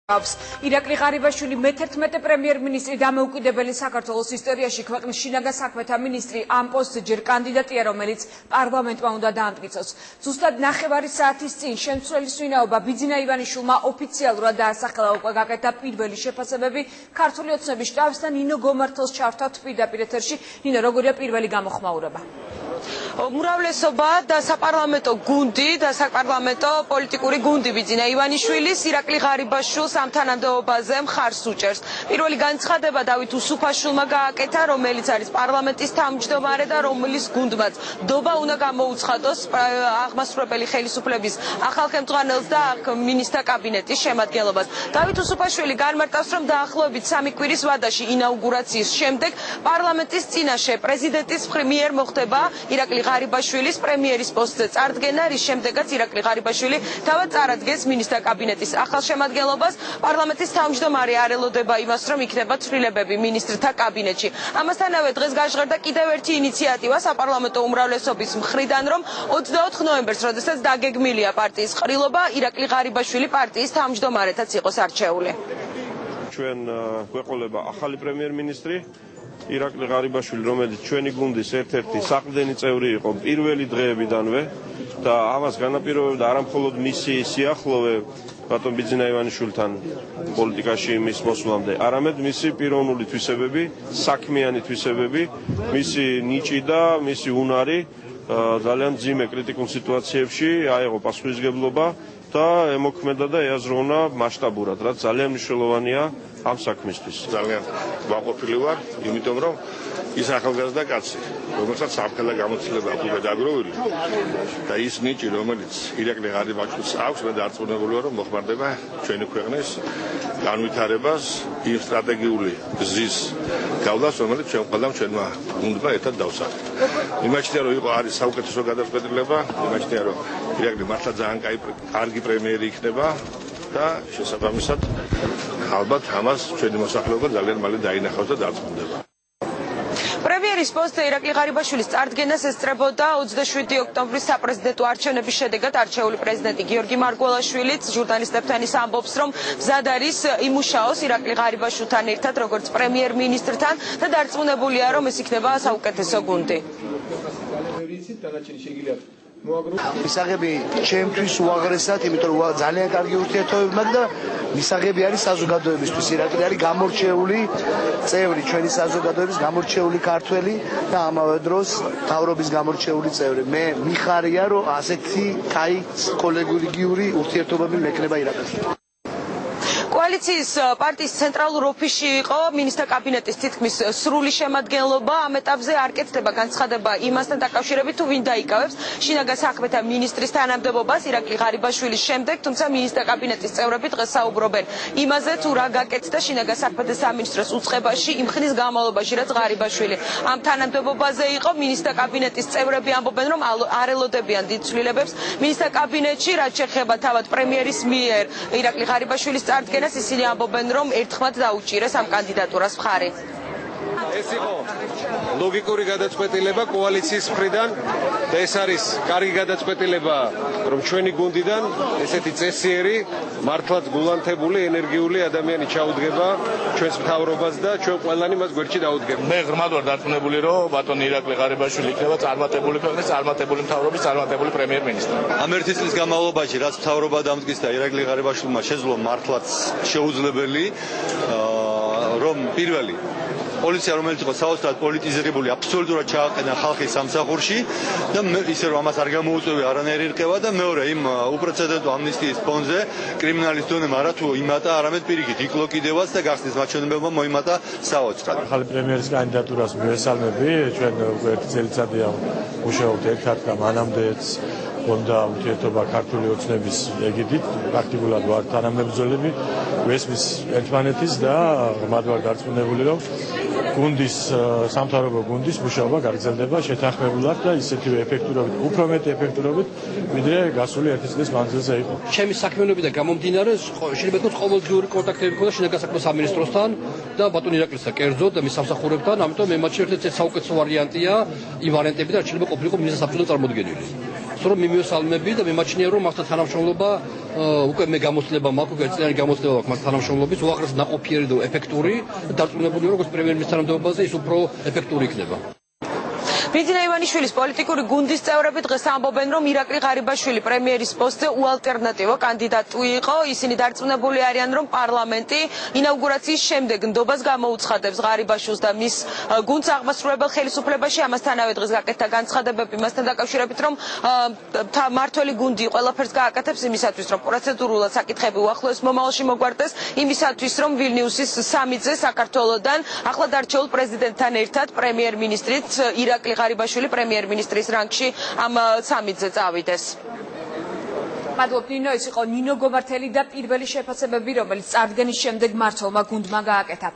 ირაკლი ღარიბაშვილი მე-11 პრემიერ-მინისტრი დამოუკიდებელი საქართველოს ისტორიაში ქვეყნის შინაგან საქმეთა მინისტრი ამ პოსტზე ჯერ კანდიდატია, რომელიც პარლამენტმა უნდა დაამტკიცოს. ზუსტად ნახევარი საათის წინ შემცვლელის ვინაობა ბიძინა ივანიშვილმა ოფიციალურად დაასახელა უკვე გაკეთა პირველი შეფასებები ქართული ოცნების შტაბს და ნინო გომართელს ჩავთავთ პირდაპირ ეთერში. ნინო, როგორია პირველი გამოხმაურება? უმრავლესობა და საპარლამენტო გუნდი და საპარლამენტო პოლიტიკური გუნდი ბიძინა ივანიშვილის ირაკლი ღარიბაშვილს ამ თანამდებობაზე მხარს უჭერს. პირველი განცხადება დავით უსუფაშვილმა გააკეთა, რომელიც არის პარლამენტის თავმჯდომარე და რომლის გუნდმაც ნდობა უნდა გამოუცხადოს აღმასრულებელი ხელისუფლების ახალ ხელმძღვანელს და მინისტრთა კაბინეტის შემადგენლობას. დავით უსუფაშვილი განმარტავს, რომ დაახლოებით 3 კვირის ვადაში ინაუგურაციის შემდეგ პარლამენტის წინაშე პრეზიდენტის მიერ მოხდება ირაკლი ღარიბაშვილის პრემიერის პოსტზე წარდგენა, რის შემდეგაც ირაკლი ღარიბაშვილი თავად წარადგენს მინისტრთა კაბინეტის ახალ შემადგენლობას. პარლამენტის თავმჯდომარე არ ელოდება იმას, რომ იქნება ცვლილებები მინისტრთა კაბინეტში. ამასთანავე დღეს გაჟღერდა კიდევ ერთი ინიციატივა საპარლამენტო უმრავლესობის მხრიდან, რომ 24 ნოემბერს, როდესაც დაგეგმილია პარტიის ყრილობა, ირაკლი ღარიბაშვილი პარტიის თავმჯდომარეთაც იყოს არჩეული. ჩვენ გვეყოლება ახალი პრემიერ-მინისტრი ირაკლი ღარიბაშვილი, რომელიც ჩვენი გუნდის ერთ-ერთი საყრდენი წევრი იყო პირველი დღეებიდანვე და ამას განაპირობებდა არა მხოლოდ მისი სიახლოვე ბატონ ბიძინა ივანიშვილთან პოლიტიკაში მის მოსვლამდე, არამედ მისი პიროვნული თვისებები, საქმიანი თვისებები, მისი ნიჭი და მისი უნარი ძალიან მძიმე კრიტიკულ სიტუაციებში აეღო პასუხისმგებლობა და ემოქმედა და ეაზროვნა მასშტაბურად, რაც ძალიან მნიშვნელოვანია ამ საქმისთვის. ძალიან ვაყოფილი ვარ, იმიტომ რომ ის ახალგაზრდა კაცი, რომელსაც სამხედრო გამოცდილება აქვს გადაგროვილი და ის ნიჭი, რომელიც ირაკლი ღარიბაშვილს აქვს, მე დარწმუნებული ვარ, რომ მოხმარდება ჩვენი ქვეყნის განვითარებას, იმ სტრატეგიული გზის გავლას, რომელიც ჩვენ ყველამ ჩვენმა გუნდმა ერთად დავსახეთ. იმაჩნია, რომ არის საუკეთესო გადაწყვეტილება, იმაჩნია, რომ ირაკლი მართლა ძალიან კარგი პრემიერი იქნება და შესაბამისად ალბათ ამას ჩვენი მოსახლეობა ძალიან მალე დაინახავს და დარწმუნდება. პრემიერის პოსტზე ირაკლი ღარიბაშვილის წარდგენას ესწრებოდა 27 ოქტომბრის საპრეზიდენტო არჩევნების შედეგად არჩეული პრეზიდენტი გიორგი მარგველაშვილიც ჟურნალისტებთან ის ამბობს, რომ მზად არის იმუშაოს ირაკლი ღარიბაშვილთან ერთად როგორც პრემიერ-მინისტრთან და დარწმუნებულია, რომ ეს იქნება საუკეთესო გუნდი. მისაღები ჩემთვის უაღრესად, იმიტომ რომ ძალიან კარგი ურთიერთობები მაქვს და მისაღები არის საზოგადოებისთვის. ირაკლი არის გამორჩეული წევრი ჩვენი საზოგადოების, გამორჩეული ქართველი და ამავე დროს მთავრობის გამორჩეული წევრი. მე მიხარია, რომ ასეთი კაი კოლეგიალური ურთიერთობები მექნება ირაკლისთან. კოალიციის პარტიის ცენტრალურ ოფისში იყო მინისტრთა კაბინეტის თითქმის სრული შემადგენლობა. ამ ეტაპზე არ კეთდება განცხადება იმასთან დაკავშირებით, თუ ვინ დაიკავებს შინაგან საქმეთა მინისტრის თანამდებობას ირაკლი ღარიბაშვილის შემდეგ, თუმცა მინისტრთა კაბინეტის წევრები დღეს საუბრობენ იმაზე, თუ რა გაკეთდა შინაგან საქმეთა სამინისტროს უწყებაში იმ ხნის განმავლობაში, რაც ღარიბაშვილი ამ თანამდებობაზე იყო. მინისტრთა კაბინეტის წევრები ამბობენ, რომ არ ელოდებიან დიდ ცვლილებებს მინისტრთა კაბინეტში, რაც შეეხება თავად პრემიერის მიერ ირაკლი ღარიბაშვილის წარდგენას. ისინი ამბობენ, რომ ერთხმად დაუჭირეს ამ კანდიდატურას მხარი. ეს იყო ლოგიკური გადაწყვეტილება კოალიციის მხრიდან და ეს არის კარგი გადაწყვეტილება, რომ ჩვენი გუნდიდან ესეთი წესიერი, მართლაც გულანთებული, ენერგიული ადამიანი ჩაუდგება ჩვენს მთავრობას და ჩვენ ყველანი მას გვერდში დაუდგება. მე ღრმად ვარ დარწმუნებული, რომ ბატონი ირაკლი ღარიბაშვილი იქნება წარმატებული ქვეყნის, წარმატებული მთავრობის, წარმატებული პრემიერ-მინისტრი. ამ ერთი წლის განმავლობაში, რაც მთავრობა დამტკიცდა ირაკლი ღარიბაშვილმა შეძლო მართლაც შეუძლებელი, რომ პირველი პოლიცია, რომელიც იყო საოცრად პოლიტიზირებული, აბსოლუტურად ჩააყენა ხალხის სამსახურში და ისე რომ ამას არ გამოუწვევია არანაირი რყევა და მეორე იმ უპრეცედენტო ამნისტიის ფონზე კრიმინალის დონემ არათუ იმატა, არამედ პირიქით იკლო კიდევაც და გახსნის მაჩვენებელმა მოიმატა საოცრად. ახალი პრემიერის კანდიდატურას მივესალმები, ჩვენ უკვე ერთი წელიწადია მუშაობთ ერთად და მანამდეც ჰქონდა ურთიერთობა ქართული ოცნების ეგიდით, პრაქტიკულად ვართ თანამებრძოლები, ვესმის ერთმანეთის და ღრმად ვარ დარწმუნებული, რომ გუნდის სამთავრობო გუნდის მუშაობა გაგრძელდება შეთანხმებულად და ისეთივე ეფექტურობით, უფრო მეტი ეფექტურობით, ვიდრე გასული ერთი წლის მანძილზე იყო. ჩემი საქმიანობიდან გამომდინარე, შეიძლება ითქვას ყოველდღიური კონტაქტები მქონდა შინაგან საქმეთა სამინისტროსთან და ბატონ ირაკლისთან კერძოდ და მის სამსახურებთან, ამიტომ მე მათ შორის ერთ-ერთი საუკეთესო ვარიანტია იმ ვარიანტებიდან, რაც შეიძლება ყოფილიყო მინისტრთა საბჭოდან წარმოდგენილი. სწორედ მიმიოსალმები და მიმაჩნია რომ მასთან თანამშრომლობა უკვე მე გამოცდილება მაქვს, უკვე წლიანი გამოცდილება მაქვს მას თანამშრომლობის, უაღრეს ნაყოფიერი და ეფექტური და დარწმუნებული როგორც პრემიერ-მინისტრის თანამდებობაზე ის უფრო ეფექტური იქნება. ბიძინა ივანიშვილის პოლიტიკური გუნდის წევრები დღეს ამბობენ, რომ ირაკლი ღარიბაშვილი პრემიერის პოსტზე უალტერნატივო კანდიდატი იყო. ისინი დარწმუნებული არიან, რომ პარლამენტი ინაუგურაციის შემდეგ ნდობას გამოუცხადებს ღარიბაშვილს და მის გუნდს აღმასრულებელ ხელისუფლებაში. ამასთანავე დღეს გაკეთდა განცხადებები მასთან დაკავშირებით, რომ მართველი გუნდი ყველაფერს გააკეთებს იმისათვის, რომ პროცედურულად საკითხები უახლოეს მომავალში მოგვარდეს, იმისათვის, რომ ვილნიუსის სამიძე საქართველოსთან ახლად არჩეულ პრეზიდენტთან ერთად პრემიერ-მინისტრით ირაკლი ღარიბაშვილი პრემიერ-მინისტრის რანგში ამ სამიძე წავიდეს. მადლობ ნინო, ის იყო ნინო გომართელი და პირველი შეფასებები, რომელიც წარდგენის შემდეგ მმართველმა გუნდმა გააკეთა.